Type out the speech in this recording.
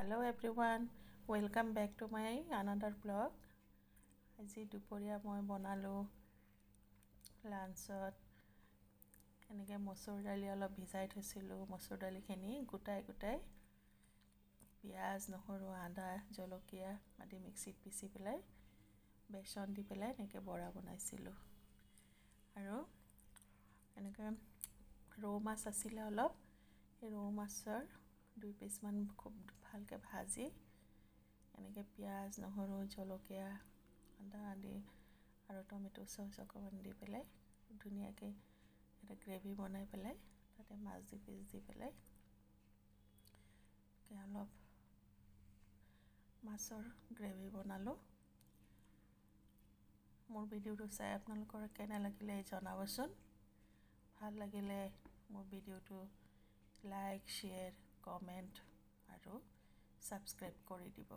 Hello everyone, welcome back to my another vlog. আজি দুপৰীয়া মই বনালো লাঞ্চত এনেকৈ মচুৰ দালি অলপ ভিজাই থৈছিলোঁ। মচুৰ দালিখিনি গোটাই পিঁয়াজ নহৰু আদা জলকীয়া আদি মিক্সিত পিচি পেলাই বেচন দি পেলাই এনেকৈ বৰা বনাইছিলোঁ। আৰু এনেকৈ ৰৌ মাছ আছিলে অলপ, সেই ৰৌ মাছৰ 2 পিচমান খুব ভালকৈ ভাজি এনেকৈ পিঁয়াজ নহৰু জলকীয়া আদা আদি আৰু টমেটো চচ অকণমান দি পেলাই ধুনীয়াকৈ এটা গ্ৰেভি বনাই পেলাই তাতে মাছ 2 পিচ দি পেলাই অলপ মাছৰ গ্ৰেভি বনালোঁ। মোৰ ভিডিঅ'টো চাই আপোনালোকৰ কেনে লাগিলে জনাবচোন। ভাল লাগিলে মোৰ ভিডিঅ'টো লাইক শ্বেয়াৰ কমেণ্ট আৰু ছাবস্ক্ৰাইব কৰি দিব।